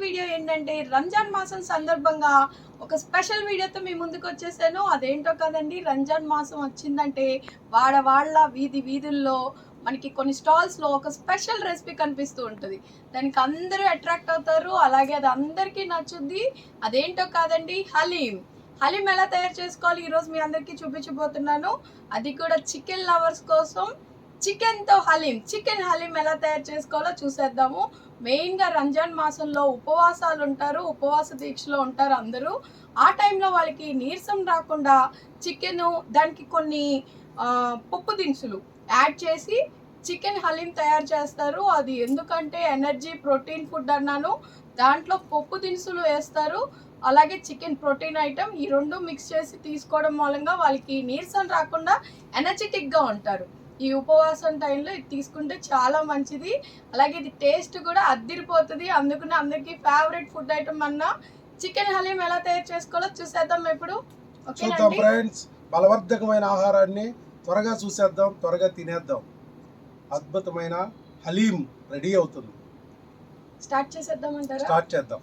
Video ఏంటంటే రంజాన్ మాసం సందర్భంగా ఒక స్పెషల్ వీడియోతో మీ ముందుకు వచ్చేసాను. అదేంటో కదండి, రంజాన్ మాసం వచ్చిందంటే వాళ్ళ వీధుల్లో మనకి కొన్ని స్టాల్స్లో ఒక స్పెషల్ రెసిపీ కనిపిస్తూ ఉంటుంది. దానికి అందరూ అట్రాక్ట్ అవుతారు, అలాగే అది అందరికీ నచ్చుద్ది. అదేంటో కాదండి, హలీం. హలీం ఎలా తయారు చేసుకోవాలి ఈరోజు మీ అందరికీ చూపించబోతున్నాను. అది కూడా చికెన్ లవర్స్ కోసం చికెన్తో హలీం. చికెన్ హలీం ఎలా తయారు చేసుకోవాలో చూసేద్దాము. మెయిన్గా రంజాన్ మాసంలో ఉపవాసాలు ఉంటారు, ఉపవాస దీక్షలో ఉంటారు అందరూ. ఆ టైంలో వాళ్ళకి నీరసం రాకుండా చికెను, దానికి కొన్ని పప్పు దినుసులు యాడ్ చేసి చికెన్ హలీం తయారు చేస్తారు. అది ఎందుకంటే ఎనర్జీ ప్రోటీన్ ఫుడ్ అన్నాను. దాంట్లో పప్పు దినుసులు వేస్తారు, అలాగే చికెన్ ప్రోటీన్ ఐటమ్. ఈ రెండు మిక్స్ చేసి తీసుకోవడం మూలంగా వాళ్ళకి నీరసం రాకుండా ఎనర్జెటిక్గా ఉంటారు. ఈ ఉపవాసం టైంలో ఇది తీసుకుంటే చాలా మంచిది. అలాగే ఇది టేస్ట్ కూడా అద్దిరిపోతుంది. అందుకని అందరికీ ఫేవరెట్ ఫుడ్ ఐటమ్ అన్న చికెన్ హలీం ఎలా తయారు చేసుకోవాలో చూసేద్దాం ఇప్పుడు. చూద్దాం ఫ్రెండ్స్, బలవర్ధకమైన ఆహారాన్ని త్వరగా చూసేద్దాం, త్వరగా తినేద్దాం. అద్భుతమైన హలీం రెడీ అవుతుంది. స్టార్ట్ చేసేద్దామంటారా? స్టార్ట్ చేద్దాం.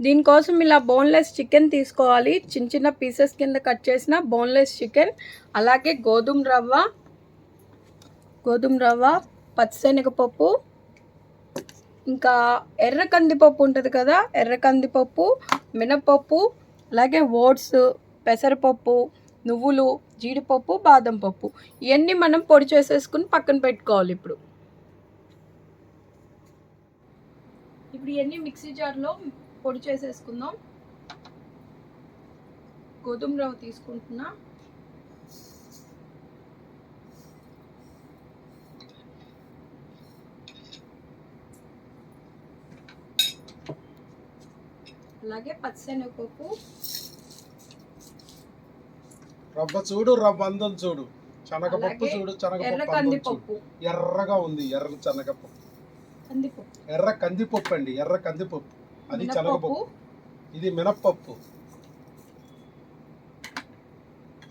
దీనికోసం ఇలా బోన్లెస్ చికెన్ తీసుకోవాలి. చిన్న చిన్న పీసెస్ కింద కట్ చేసిన బోన్లెస్ చికెన్, అలాగే గోధుమ రవ్వ, పచ్చిశనగపప్పు, ఇంకా ఎర్ర కందిపప్పు ఉంటుంది కదా, ఎర్ర కందిపప్పు, మినపప్పు, అలాగే ఓట్స్, పెసరపప్పు, నువ్వులు, జీడిపప్పు, బాదం పప్పు, ఇవన్నీ మనం పొడి చేసేసుకుని పక్కన పెట్టుకోవాలి. ఇప్పుడు ఇవన్నీ మిక్సీ జార్లో పొడి చేసేసుకుందాం. గోధుమ రవ్వ తీసుకుంటున్నా, అలాగే పచ్చిశనగపప్పు. రవ్వ చూడు, రవ్వ అందం చూడు, శనగపప్పు చూడు, శనగపప్పు ఎర్రగా ఉంది. ఎర్ర శనగపప్పు, ఎర్ర కందిపప్పు అండి, ఎర్ర కందిపప్పు. అది శనగపప్పు, ఇది మినప్పప్పు.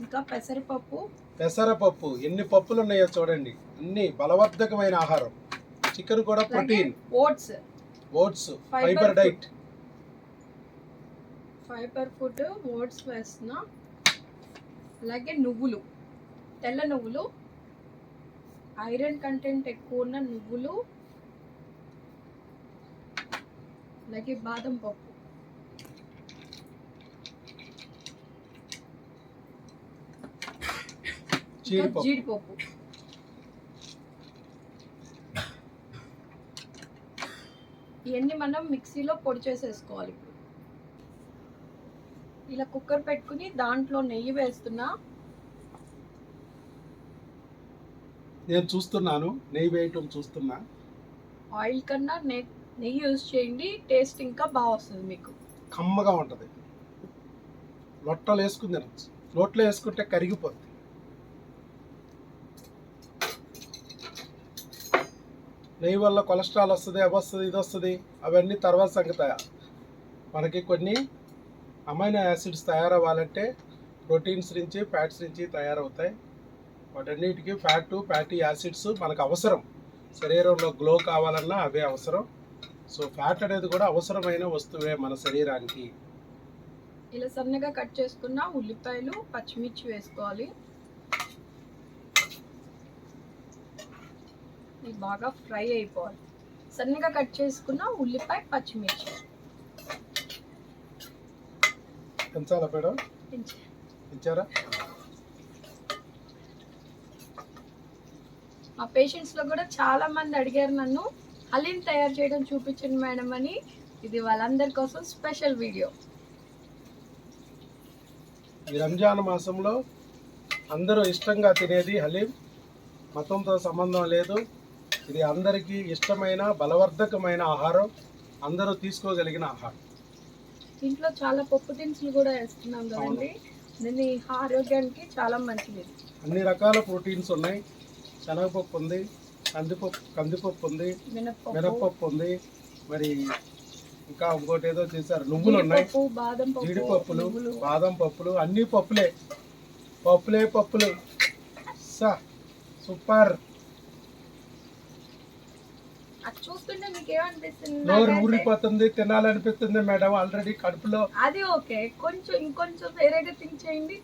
ఇంకా పెసరపప్పు. ఎన్ని పప్పులు ఉన్నాయో చూడండి. అన్ని బలవర్ధకమైన ఆహారం. చికెన్ కూడా protein. Oats fibre diet, fibre food. Oats వేస్తున్నా, అలాగే నువ్వులు, తెల్ల నువ్వులు, ఐరన్ కంటెంట్ ఎక్కువ ఉన్న నువ్వులు, అలాగే బాదం పప్పు, జీడిపప్పు. ఇవన్నీ మనం మిక్సీలో పొడి చేసేసుకోవాలి. ఇప్పుడు ఇలా కుక్కర్ పెట్టుకుని దాంట్లో నెయ్యి వేస్తున్నా. నేను చూస్తున్నాను, నెయ్యి వేయటం చూస్తున్నా. ఆయిల్ కన్నా నెయ్యి యూజ్ చేయండి, టేస్ట్ ఇంకా బాగా వస్తుంది మీకు. కమ్మగా ఉంటుంది. లొట్టలు వేసుకుని తినచ్చు, నోట్లో వేసుకుంటే కరిగిపోతుంది. నెయ్యి వల్ల కొలెస్ట్రాల్ వస్తుంది, అవి వస్తుంది, ఇది వస్తుంది. అవన్నీ తర్వాత సంగతి. మనకి కొన్ని అమైనో యాసిడ్స్ తయారవ్వాలంటే ప్రోటీన్స్ నుంచి, ఫ్యాట్స్ నుంచి తయారవుతాయి. వాటన్నిటికీ ఫ్యాటీ యాసిడ్స్ మనకు అవసరం. శరీరంలో గ్లో కావాలన్నా అవే అవసరం. సో ఫ్యాట్ అనేది కూడా అవసరమైన వస్తువే మన శరీరానికి. ఇలా సన్నగా కట్ చేసుకున్న ఉల్లిపాయలు, పచ్చిమిర్చి వేసుకోవాలి. ఇది బాగా ఫ్రై అయిపోవాలి. సన్నగా కట్ చేసుకున్న ఉల్లిపాయ, పచ్చిమిర్చి. పెంచాలా మేడం? పెంచారా? మా పేషెంట్స్లో కూడా చాలా మంది అడిగారు నన్ను, హలీం తయారు చేయడం చూపించండి మేడం అని. ఇది వాళ్ళందరి కోసం స్పెషల్ వీడియో. ఈ రంజాన్ మాసంలో అందరూ ఇష్టంగా తినేది హలీం. మతంతో సంబంధం లేదు. ఇది అందరికీ ఇష్టమైన బలవర్ధకమైన ఆహారం, అందరూ తీసుకోగలిగిన ఆహారం. ఇంట్లో చాలా పప్పు దినుసులు కూడా వేస్తున్నాం కదండి, దీని ఆరోగ్యానికి చాలా మంచిది. అన్ని రకాల ప్రోటీన్స్ ఉన్నాయి. శనగపప్పు ఉంది, కందిపప్పు ఉంది, మినప్పప్పు ఉంది, మరి ఇంకా ఇంకోటి ఏదో చేశారు, నువ్వులు ఉన్నాయి, జీడిపప్పులు, బాదం పప్పులు, అన్ని పప్పులు. సూపర్. చూస్తుంటే మీకు ఏమనిపిస్తుంది? నోరు నాకైతే ఊరిపోతుంది, తినాలనిపిస్తుంది మేడం. ఆల్రెడీ కడుపులో అది ఓకే, కొంచెం ఇంకొంచెం వేరేగా థింక్ చేయండి.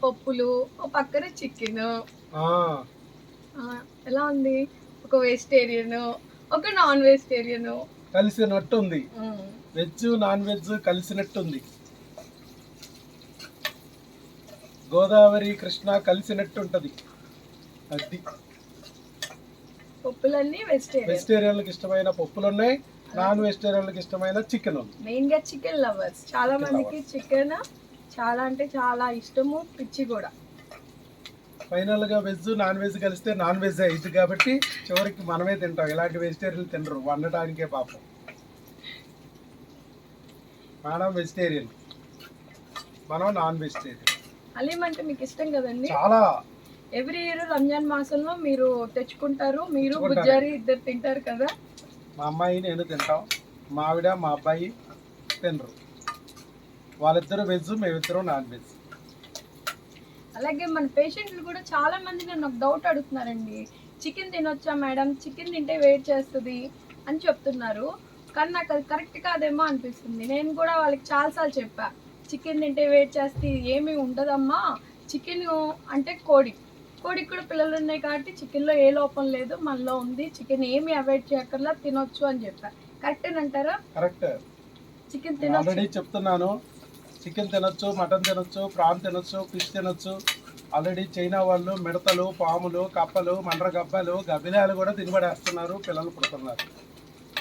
పప్పులు, ఓ పక్కన చికెన్, ఆ, ఎలా ఉంది? ఒక వెజిటేరియన్, ఒక నాన్ వెజిటేరియన్. కలిసినట్టుంది. వెజ్ నాన్ వెజ్ కలిసినట్టుంది. గోదావరి కృష్ణ కలిసినట్టుంటది. అది పప్పులన్నీ వెజిటేరియన్. వెజిటేరియన్లకు ఇష్టమైన పప్పులు ఉన్నాయి, నాన్ వెజిటేరియన్లకు ఇష్టమైన చికెన్ ఉంది. మెయిన్ గా చికెన్ లవర్స్ చాలా మందికి చికెన్ చాలా అంటే చాలా ఇష్టము, పిచ్చి కూడా. ఫైనల్ గా వెజ్ నాన్ వెజ్ కలిస్తే నాన్ వెజ్ అయింది కాబట్టి చివరికి మనమే తింటాం. ఇలాంటి వెజిటేరియన్ తినరు, వండటానికే పాపం. మనం వెజిటేరియన్, మనం నాన్ వెజిటేరియన్. హలీం అంటే మీకు ఇష్టం కదండి? చాలా. ఎవ్రీ ఇయర్ రంజాన్ మాసంలో మీరు తెచ్చుకుంటారు, మీరు తెచ్చుకుంటాను. బుజ్జారి ఇద్దరు తింటారు కదా. మా అమ్మాయి నేను తింటాం, మా ఆవిడ మా అబ్బాయి తినరు. వాళ్ళిద్దరూ వెజ్, మేమిద్దరం నాన్ వెజ్. అలాగే మన పేషెంట్లు కూడా చాలా మంది నన్ను ఒక డౌట్ అడుగుతున్నారండి, చికెన్ తినొచ్చా మేడం, చికెన్ తింటే వెయిట్ చేస్తుంది అని చెప్తున్నారు. కానీ నాకు అది కరెక్ట్ కాదేమో అనిపిస్తుంది. నేను కూడా వాళ్ళకి చాలాసార్లు చెప్పా, చికెన్ తింటే వెయిట్ చేస్తే ఏమీ ఉండదమ్మా. చికెన్ అంటే కోడికి కూడా పిల్లలు ఉన్నాయి కాబట్టి చికెన్లో ఏ లోపం లేదు, మనలో ఉంది. చికెన్ ఏమి అవాయిడ్ చేయక్కర్లా, తినొచ్చు అని చెప్పా. కరెక్ట్ అంటారా? కరెక్ట్. చికెన్ తినొచ్చు. ఆల్రెడీ చెప్తున్నాను, చికెన్ తినొచ్చు, మటన్ తినొచ్చు, ప్రాన్ తినొచ్చు, ఫిష్ తినొచ్చు. ఆల్రెడీ చైనా వాళ్ళు మిడతలు, పాములు, కప్పలు, మండ్రగబ్బలు, గబ్బిలాలు కూడా తినబడేస్తున్నారు, పిల్లలు పుడుతున్నారు.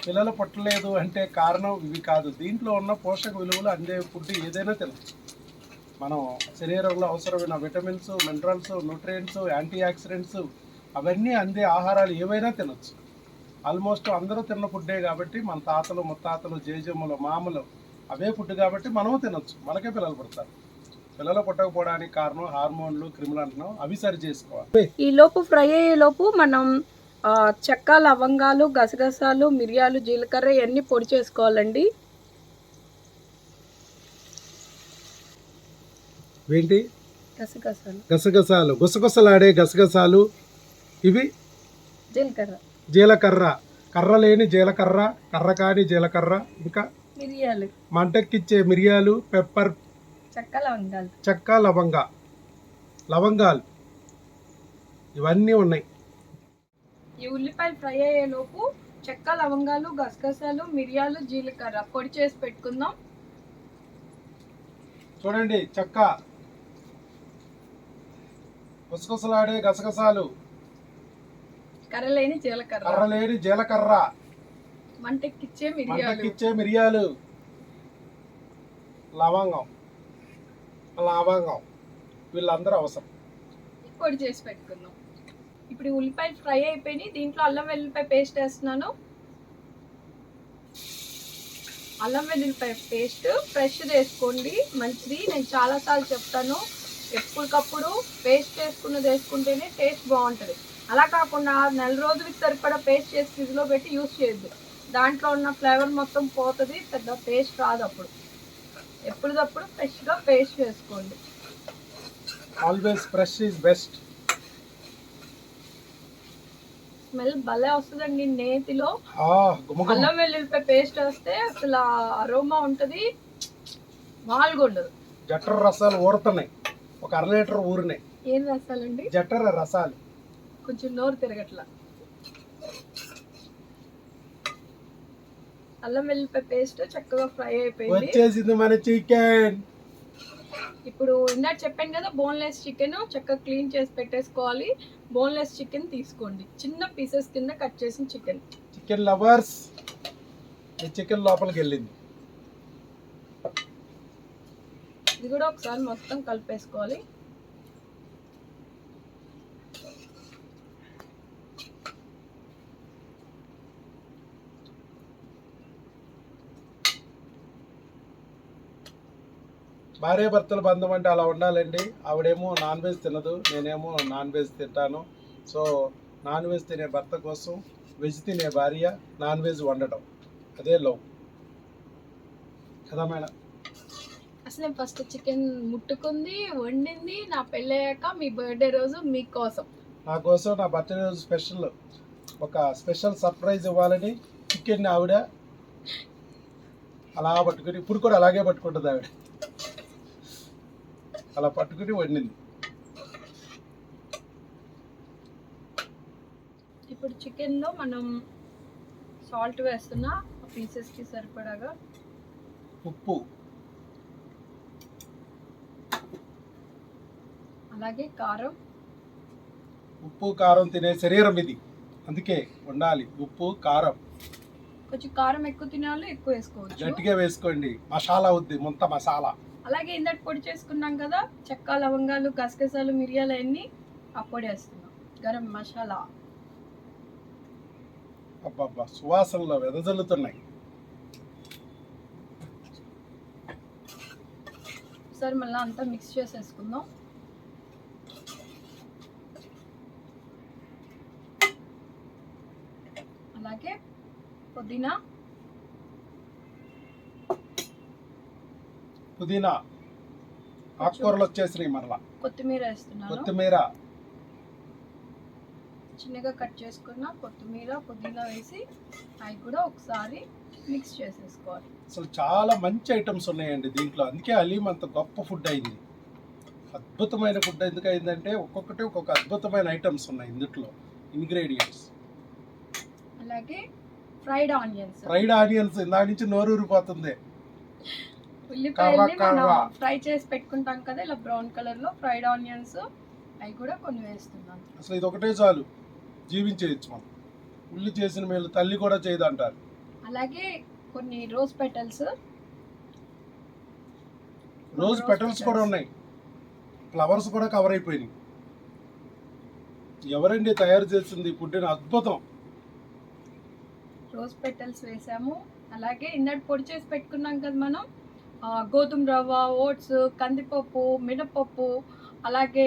పిల్లలు పుట్టలేదు అంటే కారణం ఇవి కాదు. దీంట్లో ఉన్న పోషక విలువలు అందే ఫుడ్ ఏదైనా తినచ్చు. మనం శరీరంలో అవసరమైన vitamins, minerals, nutrients, antioxidants అవన్నీ అందే ఆహారాలు ఏవైనా తినచ్చు. ఆల్మోస్ట్ అందరూ తిన్న ఫుడ్డే కాబట్టి, మన తాతలు ముత్తాతలు జేజమ్మలు మామలు అవే ఫుడ్ కాబట్టి మనము తినొచ్చు, మనకే పిల్లలు పుడతారు. పిల్లలు పుట్టకపోవడానికి కారణం హార్మోన్లు, క్రిములు అంటున్నాం, అవి సరి చేసుకోవాలి. ఈ లోపు ఫ్రై అయ్యే లోపు మనం చెక్క, లవంగాలు, గసగసాలు, మిరియాలు, జీలకర్ర ఇవన్నీ పొడి చేసుకోవాలండి. ఏంటి? గసగసాలు, గుసగుసలాడే గసగసాలు, ఇవి జీలకర్ర, కర్ర లేని జీలకర్ర, కర్ర కాని జీలకర్ర, ఇంకా మిరియాలు, మంటకిచ్చే మిరియాలు, పెప్పర్, చెక్క, లవంగాలు ఇవన్నీ ఉన్నాయి. ఈ ఉల్లిపాయలు ఫ్రై అయ్యే లోపు చెక్క, లవంగాలు, గసగసాలు, మిరియాలు, జీలకర్ర పొడి చేసి పెట్టుకుందాం. చూడండి, చెక్క, గుసగుసలాడే గసగసాలు, కర్రలేని జీలకర్ర, మంటకిచ్చే మిరియాలు, లవంగం, వీళ్ళందరూ అవసరం. పొడి చేసి పెట్టుకుందాం. ఇప్పుడు ఉల్లిపాయలు ఫ్రై అయిపోయినాయి. దీంట్లో అల్లం వెల్లుల్లిపాయ పేస్ట్ వేస్తున్నాను. అల్లం వెల్లుల్లిపాయ పేస్ట్ ఫ్రెష్ వేసుకోండి, మంచిది. నేను చాలాసార్లు చెప్తాను, ఎప్పటికప్పుడు పేస్ట్ వేసుకున్నది వేసుకుంటేనే టేస్ట్ బాగుంటుంది. అలా కాకుండా నెల రోజులకి సరిపడా పేస్ట్ చేసి ఫ్రిడ్జ్లో పెట్టి యూజ్ చేయొద్దు. దాంట్లో ఉన్న ఫ్లేవర్ మొత్తం పోతుంది, పెద్ద టేస్ట్ రాదు. అప్పుడు ఎప్పటికప్పుడు ఫ్రెష్గా పేస్ట్ వేసుకోండి. Always fresh is best. Smell భలే వస్తుందండి నేతిలో. అల్లం వెల్లుల్లిపాయ పేస్ట్ వేస్తే అసలు అరోమా ఉంటుంది, మామూలుగా ఉండదు. జఠర రసాలు ఊరుతున్నాయి, ఒక 1/2 లీటర్ ఊరినాయి. ఏం రసాలండి? జఠర రసాలు. కొంచెం నోరు తిరగట్లా. అల్లం వెల్లుల్లిపాయ పేస్ట్ చక్కగా ఫ్రై అయిపోయింది. వచ్చేసింది మన చికెన్. ఇప్పుడు ఇందాక చెప్పాను కదా, బోన్లెస్ చికెన్ చక్కగా క్లీన్ చేసి పెట్టేసుకోవాలి. బోన్లెస్ చికెన్ తీసుకోండి, చిన్న పీసెస్ కింద కట్ చేసిన చికెన్. చికెన్ లవర్స్, ఈ చికెన్ లోపలికి వెళ్ళింది. ఇది కూడా ఒకసారి మొత్తం కలిపేసుకోవాలి. భార్య భర్తల బంధం అంటే అలా ఉండాలండి. ఆవిడేమో నాన్ వెజ్ తినదు, నేనేమో నాన్ వెజ్ తింటాను. సో నాన్ వెజ్ తినే భర్త కోసం వెజ్ తినే భార్య నాన్ వెజ్ వండటం, అదే లవ్ కదా మేడం. అసలు నేను ఫస్ట్ చికెన్ ముట్టుకుంది, వండింది నా పెళ్ళయ్యాక, మీ బర్త్డే రోజు మీకోసం. నా కోసం నా బర్త్డే రోజు స్పెషల్ ఒక స్పెషల్ సర్ప్రైజ్ ఇవ్వాలని చికెన్ ఆవిడ అలా పట్టుకుని, ఇప్పుడు కూడా అలాగే పట్టుకుంటుంది ఆవిడ, అలా పట్టుకుని వండింది. ఇప్పుడు చికెన్లో మనం సాల్ట్ వేస్తున్నా పీసెస్కి సరిపడాగా, ఉప్పు, అలాగే కారం. ఉప్పు కారం తినే శరీరం ఇది, అందుకే ఉండాలి ఉప్పు కారం. కొంచెం కారం ఎక్కువ తినాలి, ఎక్కువ వేసుకోవచ్చు. గట్టిగా వేసుకోండి, మసాలా అవుద్ది, మొత్తం మసాలా. అలాగే ఇందటి పొడి చేసుకున్నాం కదా, చెక్క, లవంగాలు, గసగసాలు, మిరియాలు అన్నీ ఆ పొడి వేస్తున్నాం. గరం మసాలా. అబ్బబ్బా, సువాసనలో వెదజల్లుతున్నాయి. ఒకసారి మళ్ళీ అంతా మిక్స్ చేసేసుకుందాం. అలాగే పుదీనా, ఆకుకూరలు వచ్చేసినాయి. మరలా కొత్తిమీర వేస్తున్నాను. కొత్తిమీర, చిన్నగా కట్ చేసుకున్న కొత్తిమీర, పుదీనా వేసి అవి కూడా ఒకసారి మిక్స్ చేసేసుకోవాలి. అసలు చాలా మంచి ఐటమ్స్ ఉన్నాయండి దీంట్లో, అందుకే హలీం అంత గొప్ప ఫుడ్ అయింది. అద్భుతమైన ఫుడ్ ఎందుకు అయిందంటే ఒక్కొక్కటి ఒక్కొక్క అద్భుతమైన ఐటమ్స్ ఉన్నాయి ఇందులో, ఇంగ్రీడియంట్స్. అలాగే ఫ్రైడ్ ఆనియన్స్ ఇందాక నుంచి నోరూరిపోతుంది. ఉల్లిపాయల్ని మనం ఫ్రై చేసి పెట్టుకుంటాం కదా, ఇలా బ్రౌన్ కలర్ లో ఫ్రైడ్ ఆనియన్స్, అవి కూడా కొన్ని వేస్తున్నాను. అసలు ఇది ఒకటే చాలు, జీవించేయచ్చు మనం. ఉల్లి చేసిన మేలు తల్లి కూడా చేయదు అంటారు. అలాగే కొన్ని రోజ్ పెటల్స్ కూడా ఉన్నాయి, ఫ్లవర్స్ కూడా కవర్ అయిపోయినాయి. ఎవరండి తయారు చేసింది ఫుడ్ని? అద్భుతం. రోజ్ పెటల్స్ వేసాము. అలాగే ఇందాక పొడి చేసి పెట్టుకున్నాం కదా మనం, గోధుమ రవ్వ, ఓట్స్, కందిపప్పు, మినపప్పు, అలాగే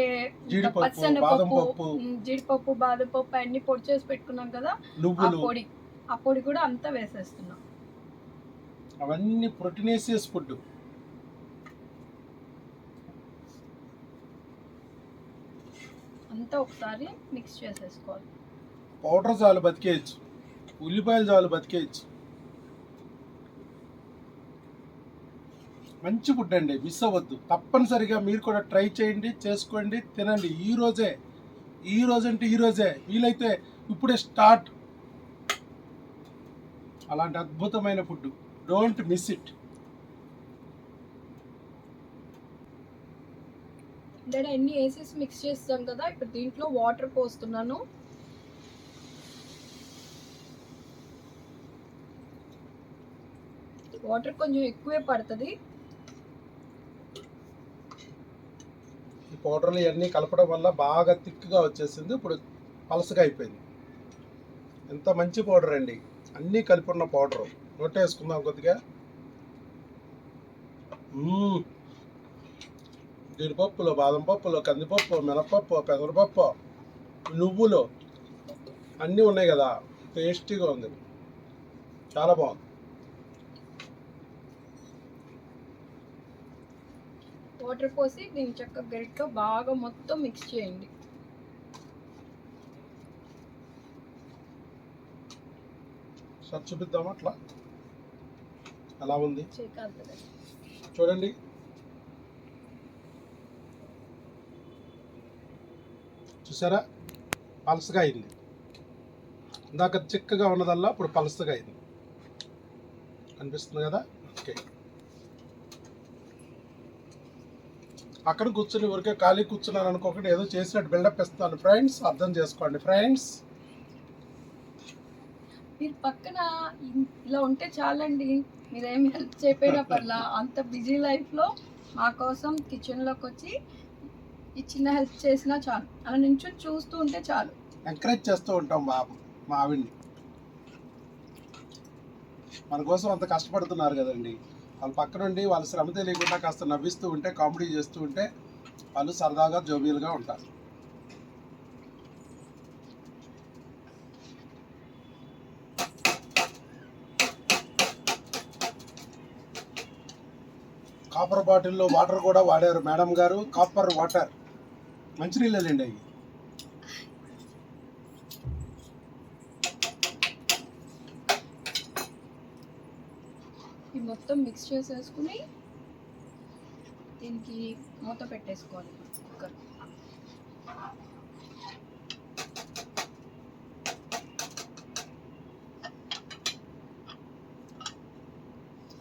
పచ్చనపప్పు, జీడిపప్పు, బాదం పప్పు అన్ని పొడి చేసి పెట్టుకున్నాం కదా, ఆ పొడి కూడా అంతా వేసేస్తున్నాం. అవన్నీ ప్రోటీనేసియస్ ఫుడ్. అంతా ఒకసారి మిక్స్ చేసేసుకోవాలి. పౌడర్ చాలు బతికేయచ్చు, ఉల్లిపాయలు చాలు బతికేయచ్చు. మంచి ఫుడ్ అండి, మిస్ అవ్వద్దు. తప్పనిసరిగా మీరు కూడా ట్రై చేయండి, చేసుకోండి, తినండి. ఈ రోజే వీలైతే ఇప్పుడే స్టార్ట్. అలాంటి అద్భుతమైన ఫుడ్, డోంట్ మిస్ ఇట్. అంటే అన్ని వేసేసి మిక్స్ చేస్తాం కదా, ఇప్పుడు దీంట్లో వాటర్ పోస్తున్నాను. వాటర్ కొంచెం ఎక్కువే పడుతుంది. ఈ పౌడర్లు ఇవన్నీ కలపడం వల్ల బాగా థిక్గా వచ్చేసింది, ఇప్పుడు పలసగా అయిపోయింది. ఎంత మంచి పౌడర్ అండి, అన్నీ కలిపి ఉన్న పౌడరు. నోట్ వేసుకుందాం కొద్దిగా. జీడిపప్పులో, బాదం పప్పులో, కందిపప్పు, మినపప్పు, పెసరపప్పు, నువ్వులు అన్నీ ఉన్నాయి కదా, టేస్టీగా ఉంది, చాలా బాగుంది. వాటర్ పోసి దీన్ని చక్కగా గరిటతో బాగా మొత్తం మిక్స్ చేయండి. సార్ చూపిద్దామా అట్లా ఎలా ఉంది చేయగలుగుతుంది చూడండి. చూసారా, పలసగా అయింది. ఇందాక చిక్కగా ఉన్నదల్లా ఇప్పుడు పలసగా అయింది, కనిపిస్తుంది కదా. ఓకే, పక్కన కూర్చుని ఊరికే ఖాళీ కూర్చున్నాను అనుకోకుండా ఏదో చేసినట్టు బిల్డప్ ఇస్తున్నాను ఫ్రెండ్స్, అర్థం చేసుకోండి ఫ్రెండ్స్. మీరు పక్కన ఇలా ఉంటే చాలండి, మీరేమి హెల్ప్ చేయకపోయినా పర్లా. అంత బిజీ లైఫ్లో మా కోసం కిచెన్లోకి వచ్చి ఈ చిన్న హెల్ప్ చేసినా చాలు, అలా నుంచి చూస్తూ ఉంటే చాలు. ఎంకరేజ్ చేస్తూ ఉంటాం మా ఆవిడ్ని. మన కోసం అంత కష్టపడుతున్నారు కదండి, వాళ్ళ పక్క నుండి వాళ్ళ శ్రమ తెలియకుండా కాస్త నవ్విస్తూ ఉంటే, కామెడీ చేస్తూ ఉంటే వాళ్ళు సరదాగా జోబియల్గా ఉంటారు. కాపర్ బాటిల్లో వాటర్ కూడా వాడారు మేడం గారు, కాపర్ వాటర్, మంచినీళ్ళండి అవి. మొత్తం మిక్స్ చేసేసుకుని దీనికి మూత పెట్టేసుకోవాలి కుక్కర్.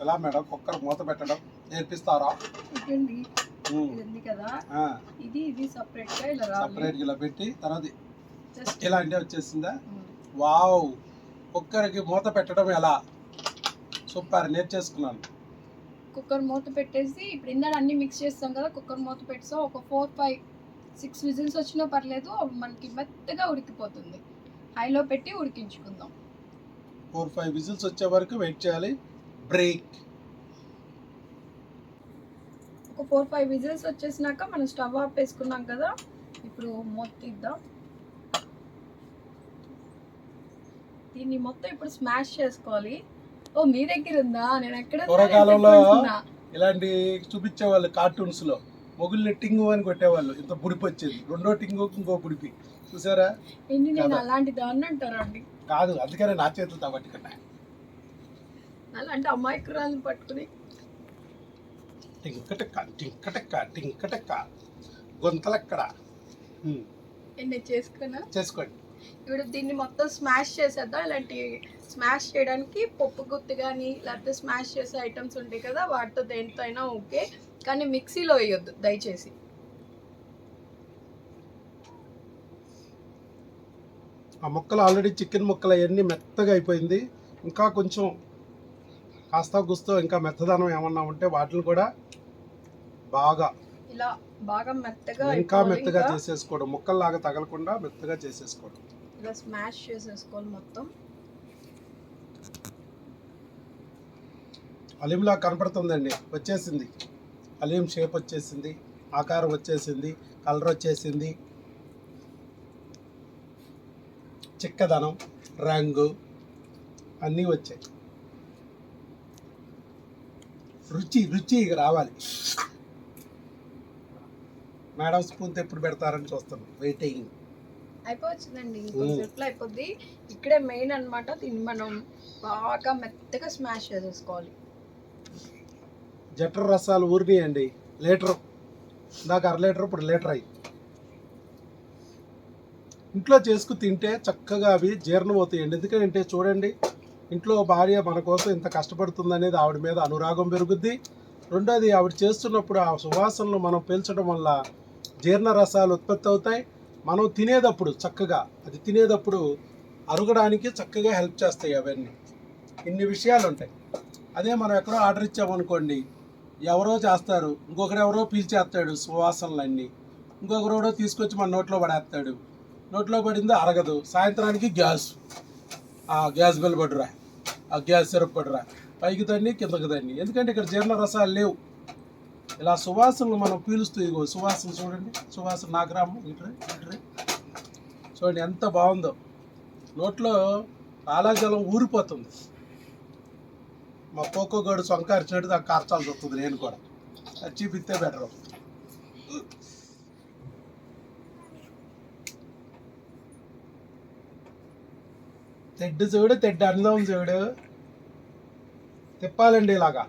ఎలా మేడం కుక్కర్ మూత పెట్టడం నేర్పిస్తారా? ఓకేండి, ఇది ఉంది కదా, ఇది సపరేట్ గా ఇలా రావాలి. సపరేట్ ఇలా పెట్టి తర్వాత జస్ట్ ఇలా అంటే వచ్చేసిందా? వావ్, కుక్కర్కి మూత పెట్టడం ఎలా? సూపర్, నేర్చేసుకున్నాను. కుక్కర్ మూత పెట్టేసి ఇప్పుడు ఇందాక అన్ని మిక్స్ చేస్తాం కదా, కుక్కర్ మూత పెట్టేసాం. ఒక 4, 5, 6 విజిల్స్ వచ్చినా పర్లేదు, మనకి మెత్తగా ఉడికిపోతుంది. హైలో పెట్టి ఉడికించుకుందాం. 4, 5 విజిల్స్ వచ్చే వరకు వెయిట్ చేయాలి. బ్రేక్. ఒక 4, 5 విజిల్స్ వచ్చేసినాక మనం స్టవ్ ఆఫ్ వేసుకున్నాం కదా, ఇప్పుడు మూత తీద్దాం. దీన్ని మొత్తం ఇప్పుడు స్మాష్ చేసుకోవాలి. ఓ, మీ దగ్గర ఉందా? నేను ఎక్కడ పూర్వకాలంలో ఇలాంటి చూపించేవాళ్ళు కార్టూన్స్ లో. మొగుల్ని టింగు అని కొట్టేవాళ్ళు, ఇంత బుడిపి వచ్చేది. రెండో టింగు ఇంకో బుడిపి, చూసారా? ఏంటి, నేను అలాంటి దాన్ని అంటారా అండి? కాదు, అందుకనే నా చేతులతో పట్టుకున్నా. అలాంటి అమాయకురాలను పట్టుకుని టింకటక్క టింకటక్క టింకటక్క గొంతలక్కడ నేను చేసుకున్నా. చేసుకోండి. ఇప్పుడు దీన్ని మొత్తం స్మాష్ చేసేద్దాం. ఇలాంటి స్మాష్ చేయడానికి పప్పు గుత్తి కానీ లేకపోతే స్మాష్ చేసే ఐటమ్స్ ఉంటాయి కదా, వాటితో దేంతో అయినా ఓకే, కానీ మిక్సీలో వేయొద్దు దయచేసి. ఆ ముక్కలు ఆల్రెడీ చికెన్ ముక్కలు అవన్నీ మెత్తగా అయిపోయింది. ఇంకా కొంచెం కాస్త గుస్తో ఇంకా మెత్తదనం ఏమన్నా ఉంటే వాటిని కూడా బాగా ఇలా బాగా మెత్తగా ఇంకా మెత్తగా చేసేసుకోవడం, ముక్కల్లాగా తగలకుండా మెత్తగా చేసేసుకోవడం. ఇలా స్మాష్ చేసేసుకోవాలి మొత్తం. అలీంలా కనపడుతుందండి, వచ్చేసింది. అలీం షేప్ వచ్చేసింది, ఆకారం వచ్చేసింది, కలర్ వచ్చేసింది, చిక్కదనం, రంగు అన్నీ వచ్చాయి. రుచి రావాలి. మేడం స్పూన్తో ఎప్పుడు పెడతారని చూస్తాను, వెయిటింగ్. అయిపోవచ్చిందండి, ఇంకొంచెంసేపులో అయిపోద్ది. ఇక్కడే మెయిన్ అన్నమాట. దీన్ని మనం బాగా మెత్తగా స్మాష్ చేసేసుకోవాలి. జఠర రసాలు ఊరినాయండి. లీటరు ఇందాక 1/2 లీటర్, ఇప్పుడు లీటర్ అయ్యి. ఇంట్లో చేసుకు తింటే చక్కగా అవి జీర్ణం అవుతాయండి. ఎందుకంటే చూడండి, ఇంట్లో భార్య మన కోసం ఇంత కష్టపడుతుంది అనేది ఆవిడ మీద అనురాగం పెరుగుద్ది. రెండోది, ఆవిడ చేస్తున్నప్పుడు ఆ సువాసనలు మనం పీల్చడం వల్ల జీర్ణ రసాలు ఉత్పత్తి అవుతాయి. మనం తినేటప్పుడు చక్కగా అది తినేటప్పుడు అరగడానికి చక్కగా హెల్ప్ చేస్తాయి అవన్నీ. ఇన్ని విషయాలు ఉంటాయి. అదే మనం ఎక్కడో ఆర్డర్ ఇచ్చామనుకోండి, ఎవరో చేస్తారు, ఇంకొకరెవరో పీల్చేస్తాడు సువాసనలన్నీ, ఇంకొకరెవరో తీసుకొచ్చి మన నోట్లో పడేస్తాడు. నోట్లో పడింది అరగదు. సాయంత్రానికి ఆ గ్యాస్ బిల్ పడురా, ఆ గ్యాస్ సిరప్ పడురా, పైకి తన్ని కిందకి తన్ని. ఎందుకంటే ఇక్కడ జీర్ణ రసాలు లేవు. ఇలా సువాసనలు మనం పీలుస్తూ, ఇగో సువాసన చూడండి, సువాసన నా గ్రామం ఇట్రే చూడండి ఎంత బాగుందో. నోట్లో ఆలాజలం ఊరిపోతుంది. మా పోకోగాడు సొంకార్చినట్టు దాకా కార్చాల్సి వస్తుంది. నేను కూడా అది చూపిస్తే బెటర్. తెడ్డు చూడు, తెడ్డు అందం చూడు. తిప్పాలండి ఇలాగా,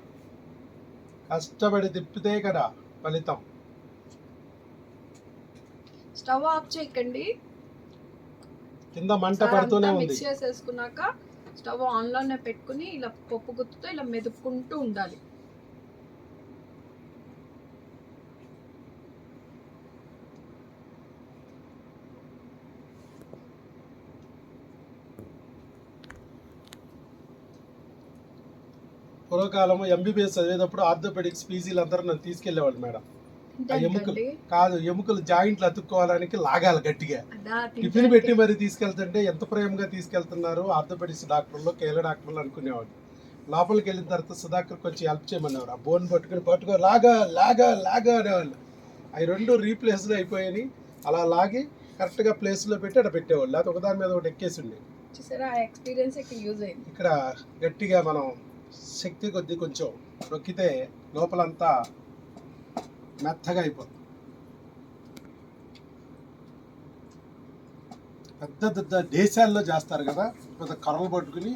కష్టపడి తిప్పితే కదా ఫలితం. స్టవ్ ఆఫ్ చేయకండి, కింద మంట పడుతూనే ఉంది. మిక్స్ చేసేసుకున్నాక స్టవ్ ఆన్లోనే పెట్టుకుని ఇలా పప్పు గుత్తుతో ఇలా మెదుపుకుంటూ ఉండాలి. పూర్వకాలం ఎంబీబీఎస్ చదివేటప్పుడు ఆర్థోపెడిక్స్ పీజీలు అందరూ నన్ను తీసుకెళ్లేవాళ్ళు మేడం. ఎముకలు జాయింట్లు అతుక్కోవడానికి లాగాలి గట్టిగా. టిఫిన్ పెట్టి మరి తీసుకెళ్తుంటే ఎంత ప్రేమగా తీసుకెళ్తున్నారు ఆర్థోపెడిక్స్ డాక్టర్లు, కేల డాక్టర్లు అనుకునేవాడు. లోపలికి వెళ్ళిన తర్వాత సుధాకర్ కొంచెం హెల్ప్ చేయమనేవారు. ఆ బోన్ పట్టుకో లాగా అనేవాళ్ళు. అవి 2 రీప్లేస్లు అయిపోయాయి. అలా లాగి కరెక్ట్గా ప్లేస్లో పెట్టి అక్కడ పెట్టేవాళ్ళు. లేకపోతే ఒకదాని మీద ఒకటి ఎక్కేసి ఉండేది. ఇక్కడ గట్టిగా మనం శక్తి కొద్దీ కొంచెం నొక్కితే లోపలంతా మెత్తగా అయిపోతుంది. పెద్ద దేశాల్లో చేస్తారు కదా, పెద్ద కర్రలు పట్టుకుని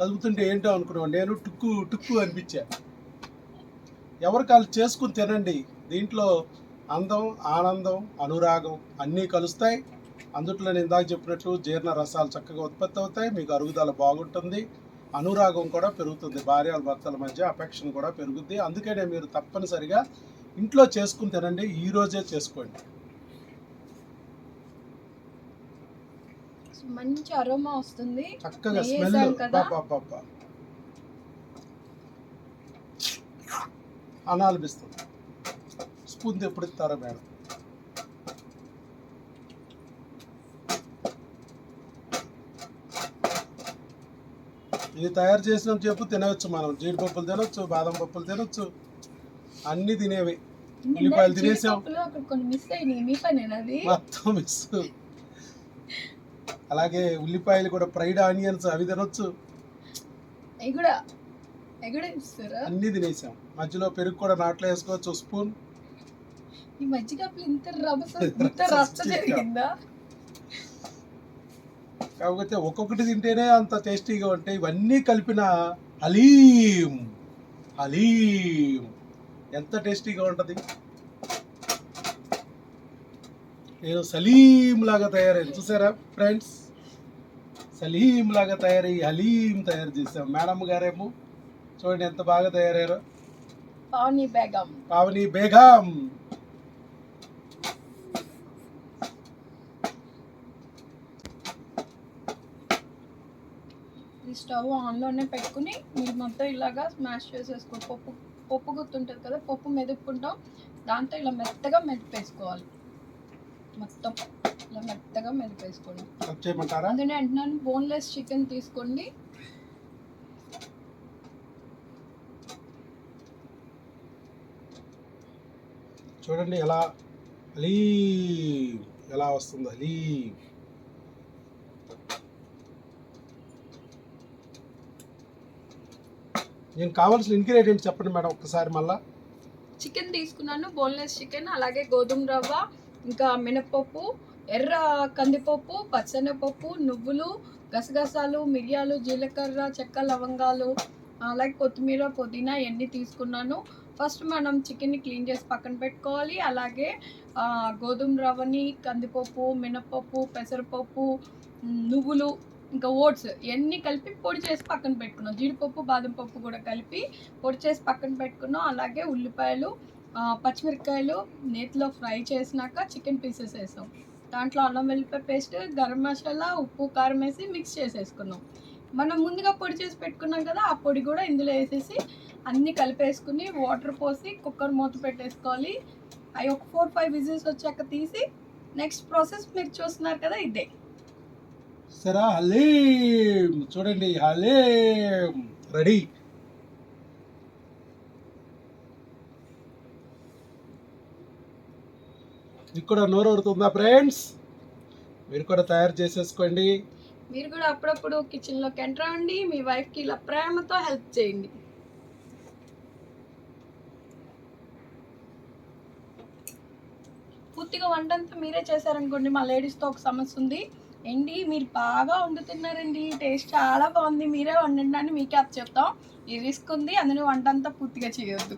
కదుపుతుంటే ఏంటో అనుకున్నాను. నేను టుక్కు టుక్కు అనిపించా. ఎవరికి వాళ్ళు చేసుకుని తినండి. దీంట్లో అందం, ఆనందం, అనురాగం అన్నీ కలుస్తాయి. అందుట్లో నేను ఇందాక చెప్పినట్టు జీర్ణ రసాలు చక్కగా ఉత్పత్తి అవుతాయి. మీకు అరుగుదల బాగుంటుంది. అనురాగం కూడా పెరుగుతుంది. భార్యల భర్తల మధ్య అఫెక్షన్ కూడా పెరుగుద్ది. అందుకనే మీరు తప్పనిసరిగా ఇంట్లో చేసుకుని తినండి. ఈ రోజే చేసుకోండి. మంచి అరోమా వస్తుంది. చక్కగా నెయ్యి స్మెల్ వేసాం కదా. అనాలనిపిస్తుంది. స్పూన్ ఎప్పుడు ఇస్తారా మేడం? ఇది తయారు చేసిన చెప్పు తినవచ్చు. మనం జీడిపప్పులు తినొచ్చు, బాదం పప్పులు తినొచ్చు, అన్ని తినేవి. ఉల్లిపాయలు తినేసాం, కొన్ని మిస్ అయినాయి. మీ పనేనా అది? మొత్తం మిస్. అలాగే ఉల్లిపాయలు కూడా, ఫ్రైడ్ ఆనియన్స్ అవి తినొచ్చు. అన్ని తినేసాం. మధ్యలో పెరుగు కూడా నాట్లో వేసుకోవచ్చు స్పూన్. ఈ మజ్జిగ ఇంత రచ్చ జరిగిందా? కాకపోతే ఒక్కొక్కటి తింటేనే అంత టేస్టీగా ఉంటాయి. ఇవన్నీ కలిపిన హలీం. హలీం ఎంత టేస్టీగా ఉంటుంది. నేను సలీం లాగా తయారైంది చూసారా ఫ్రెండ్స్? సలీం లాగా తయారయ్యి హలీం తయారు చేసాం. మేడం గారేమో చూడండి ఎంత బాగా తయారయ్యారో. పావని బేగం. పావని బేగం. ఈ స్టవ్ ఆన్లోనే పెట్టుకుని మీరు మొత్తం ఇలాగా స్మాష్ చేసేసుకోండి. పప్పు గుర్తుంటుంది కదా, పప్పు మెదుపుకుంటాం. దాంతో ఇలా మెత్తగా మెదిపేసుకోవాలి. మొత్తం ఇలా మెత్తగా మెదిపేసుకోండి. అందుకని అంటున్నాను, బోన్లెస్ చికెన్ తీసుకోండి. చూడండి ఎలా ఎలా వస్తుంది హలీం. నేను కావాల్సిన ఇంగ్రీడియంట్స్ చెప్పండి మేడం ఒక్కసారి మళ్ళా. చికెన్ తీసుకున్నాను, బోన్లెస్ చికెన్, అలాగే గోధుమ రవ్వ, ఇంకా మినపప్పు, ఎర్ర కందిపప్పు, పచ్చెనపప్పు, నువ్వులు, గసగసాలు, మిరియాలు, జీలకర్ర, చెక్క, లవంగాలు, అలాగే కొత్తిమీర, పుదీనా ఇవన్నీ తీసుకున్నాను. ఫస్ట్ మనం చికెన్ని క్లీన్ చేసి పక్కన పెట్టుకోవాలి. అలాగే గోధుమ రవ్వని, కందిపప్పు, మినపప్పు, పెసరపప్పు, నువ్వులు, ఇంకా ఓట్స్ ఇవన్నీ కలిపి పొడి చేసి పక్కన పెట్టుకున్నాం. జీడిపప్పు, బాదం పప్పు కూడా కలిపి పొడి చేసి పక్కన పెట్టుకున్నాం. అలాగే ఉల్లిపాయలు, పచ్చిమిరపకాయలు నేతిలో ఫ్రై చేసినాక చికెన్ పీసెస్ వేసాం. దాంట్లో అల్లం వెల్లిపాయ పేస్ట్, గరం మసాలా, ఉప్పు, కారం వేసి మిక్స్ చేసేసుకున్నాం. మనం ముందుగా పొడి చేసి పెట్టుకున్నాం కదా, ఆ పొడి కూడా ఇందులో వేసేసి అన్నీ కలిపేసుకుని వాటర్ పోసి కుక్కర్ మూత పెట్టేసుకోవాలి. అవి ఒక 4-5 విజిల్స్ వచ్చాక తీసి నెక్స్ట్ ప్రాసెస్ మీరు చూస్తున్నారు కదా ఇదే. సరే హలీం చూడండి, హలీం రెడీ. మీకు కూడా నోరు ఊరుతుందా ఫ్రెండ్స్? మీరు కూడా తయారు చేసేసుకోండి. మీరు కూడా అప్పుడప్పుడు కిచెన్లోకి ఎంటర్ అవ్వండి. మీ వైఫ్కి ఇలా ప్రేమతో హెల్ప్ చేయండి. పూర్తిగా వంటంతా మీరే చేశారనుకోండి, మా లేడీస్తో ఒక సమస్య ఉంది. ఏంటి మీరు బాగా వండుతున్నారండి, టేస్ట్ చాలా బాగుంది, మీరే వండండి అని మీకే అప్ చెప్తాం. ఈ రిస్క్ ఉంది, అందులో వంట అంతా పూర్తిగా చేయొద్దు.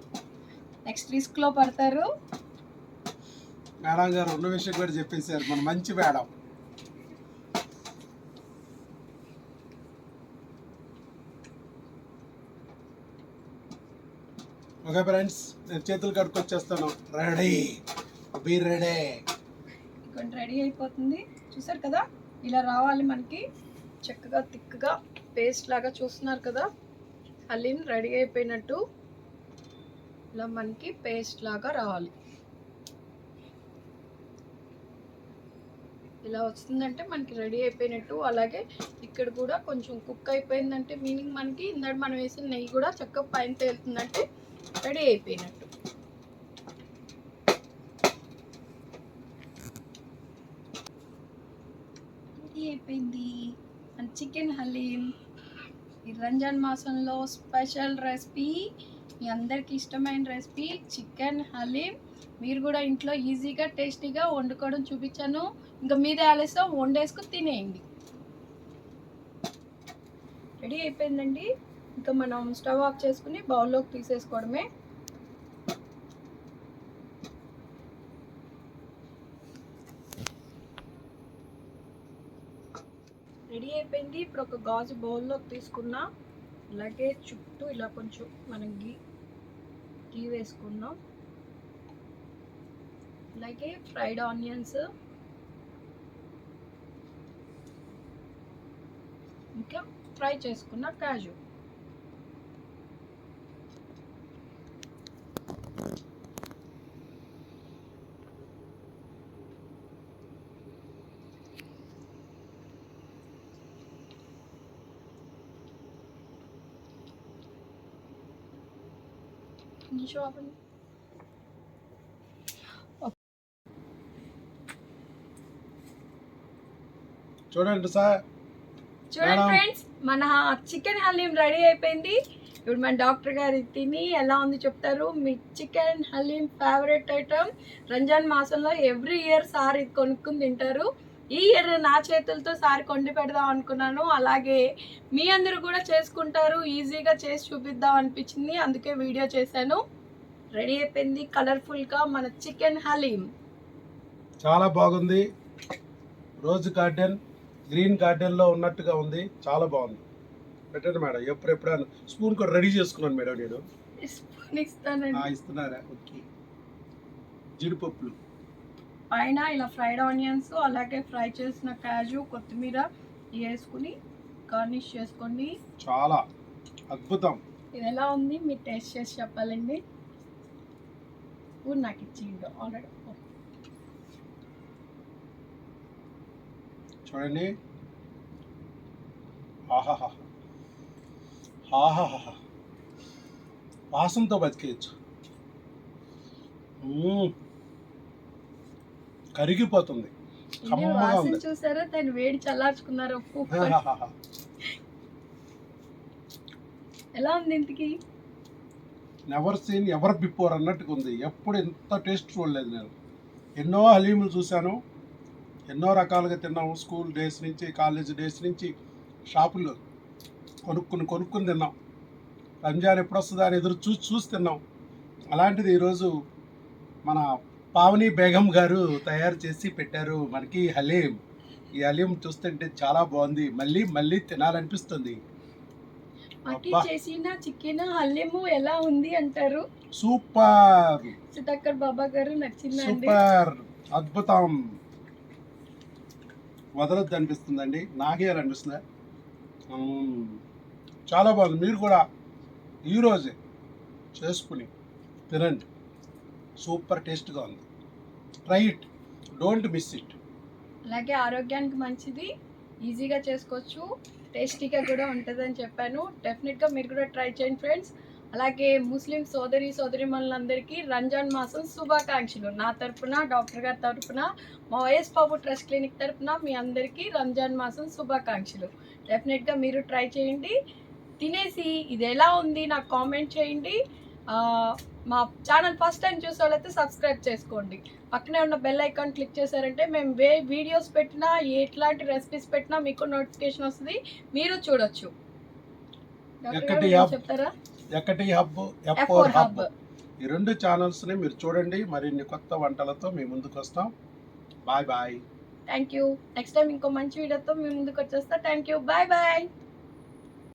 నెక్స్ట్ రిస్క్లో పడతారు. మేడం గారు ఉన్న విషయం కూడా చెప్పేశారు, మన మంచి మేడం. ఓకే ఫ్రెండ్స్, నేను చేతులు కడుక్కొచ్చేస్తాను. Ready, be ready. ఇక్కడ రెడీ అయిపోతుంది. చూసారు కదా, ఇలా రావాలి మనకి చక్కగా థిక్గా పేస్ట్ లాగా. చూస్తున్నారు కదా, హలీం రెడీ అయిపోయినట్టు ఇలా మనకి పేస్ట్ లాగా రావాలి. ఇలా వస్తుందంటే మనకి రెడీ అయిపోయినట్టు. అలాగే ఇక్కడ కూడా కొంచెం కుక్ అయిపోయిందంటే మీనింగ్ మనకి ఇందాక మనం వేసిన నెయ్యి కూడా చక్కగా పైన తేలుతుందంటే రెడీ అయిపోయినట్టు. రెడీ అయిపోయింది మన చికెన్ హలీం. ఈ రంజాన్ మాసంలో స్పెషల్ రెసిపీ, మీ అందరికి ఇష్టమైన రెసిపీ చికెన్ హలీం. మీరు కూడా ఇంట్లో ఈజీగా టేస్టీగా వండుకోవడం చూపించాను. ఇంకా మీదే ఆలస్యం, వండేసుకుని తినేయండి. రెడీ అయిపోయిందండి. ఇంకా మనం స్టవ్ ఆఫ్ చేసుకుని బౌల్లోకి తీసేసుకోవడమే. రెడీ అయిపోయింది. ఇప్పుడు ఒక గాజు బౌల్లోకి తీసుకున్నాం. అలాగే చుట్టూ ఇలా కొంచెం మనం గీ వేసుకున్నాం. అలాగే ఫ్రైడ్ ఆనియన్స్, ఇంకా ఫ్రై చేసుకున్న కాజు. చూడండి సార్, చూడండి ఫ్రెండ్స్, మన చికెన్ హలీం రెడీ అయిపోయింది. ఇప్పుడు మన డాక్టర్ గారు తిని ఎలా ఉంది చెప్తారు. మీ chicken haleem favourite item. Ramzan మాసంలో ఎవ్రీ ఇయర్ సార్ ఇది కొనుక్కుని తింటారు. ఈ ఇయర్ నా చేతులతో సార్ కొండి పెడదాం అనుకున్నాను. అలాగే మీ అందరూ కూడా చేసుకుంటారు, ఈజీగా చేసి చూపిద్దాం అనిపించింది, అందుకే వీడియో చేశాను. రెడీ అయిపోయింది కలర్ఫుల్గా మన చికెన్ హలీం. చాలా బాగుంది. రోజ్ గార్డెన్, గ్రీన్ గార్డెన్లో ఉన్నట్టుగా ఉంది. చాలా బాగుంది. పెట్టండి మేడం. ఎప్పుడెప్పుడు స్పూన్ కూడా రెడీ చేసుకున్నాను మేడం నేను. స్పూన్ ఇస్తానండి. ఇస్తున్నారా? ఓకే. జీడిపప్పులు పైన ఇలా ఫ్రైడ్ ఆనియన్స్, అలాగే ఫ్రై చేసిన కాజు, కొత్తిమీర వేసుకుని గార్నిష్ చేసుకోండి. చాలా అద్భుతం. ఇది ఎలా ఉంది మీరు టేస్ట్ చేసి చెప్పాలండి. నాకు ఇచ్చిండు ఆల్రెడీ. చూడండి. ఆహాహా, ఆహాహా, వాసనతో బతికేయచ్చు. కరిగిపోతుంది. కమ్మగా ఉంది. చూసారా, దాన్ని వేడి చల్లార్చుకున్నారు. ఎలా ఉంది ఇంటికి? నెవర్ సీన్ ఎవర్ బిఫోర్ అన్నట్టుగా ఉంది. ఎప్పుడు ఎంత టేస్ట్ చూడలేదు నేను. ఎన్నో హలీములు చూశాను, ఎన్నో రకాలుగా తిన్నాము. స్కూల్ డేస్ నుంచి, కాలేజ్ డేస్ నుంచి షాపుల్లో కొనుక్కుని తిన్నాం. రంజాన్ ఎప్పుడు వస్తుందా అని ఎదురు చూసి తిన్నాం. అలాంటిది ఈరోజు మన పావని బేగం గారు తయారు చేసి పెట్టారు మనకి హలీం. ఈ హలీం చూస్తుంటే చాలా బాగుంది. మళ్ళీ మళ్ళీ తినాలనిపిస్తుంది. చేసిన చికెన్ హలీము ఎలా ఉంది అంటారు. సూపర్. సుధాకర్ బాబా గారు నచ్చింది. సూపర్, అద్భుతం. వదలొద్దు అనిపిస్తుందండి. నాకే అనిపిస్తుంది. చాలా బాగుంది. మీరు కూడా ఈరోజే చేసుకుని తినండి. సూపర్ టేస్ట్గా ఉంది. Try it, don't miss it. అలాగే ఆరోగ్యానికి మంచిది, ఈజీగా చేసుకోవచ్చు, టేస్టీగా కూడా ఉంటుందని చెప్పాను. డెఫినెట్గా మీరు కూడా ట్రై చేయండి ఫ్రెండ్స్. అలాగే ముస్లిం సోదరిమణులందరికీ రంజాన్ మాసం శుభాకాంక్షలు. నా తరపున, డాక్టర్ గారి తరపున, మా వైఎస్ బాబు ట్రస్ట్ క్లినిక్ తరపున మీ అందరికీ రంజాన్ మాసం శుభాకాంక్షలు. డెఫినెట్గా మీరు ట్రై చేయండి. తినేసి ఇది ఎలా ఉంది నాకు కామెంట్ చేయండి. మా ఛానల్ ఫస్ట్ టైం చూసే వాళ్ళైతే సబ్స్క్రైబ్ చేసుకోండి. పక్కనే ఉన్న బెల్ ఐకాన్ క్లిక్ చేశారంటే మేము వీడియోస్ పెట్టినా, ఎట్లాంటి రెసిపీస్ పెట్టినా మీకు నోటిఫికేషన్ వస్తుంది, మీరు చూడొచ్చు. చెప్తారా? ఎక్కటి హబ్, ఎఫ్4 హబ్, ఈ 2 ఛానల్స్ని మీరు చూడండి. మరిన్ని కొత్త వంటలతో మీ ముందుకు వస్తాం. Bye bye. Thank you. Next time ఇంకో మంచి వీడియోతో మీ ముందుకు వచ్చేస్తా. Thank you. Bye bye.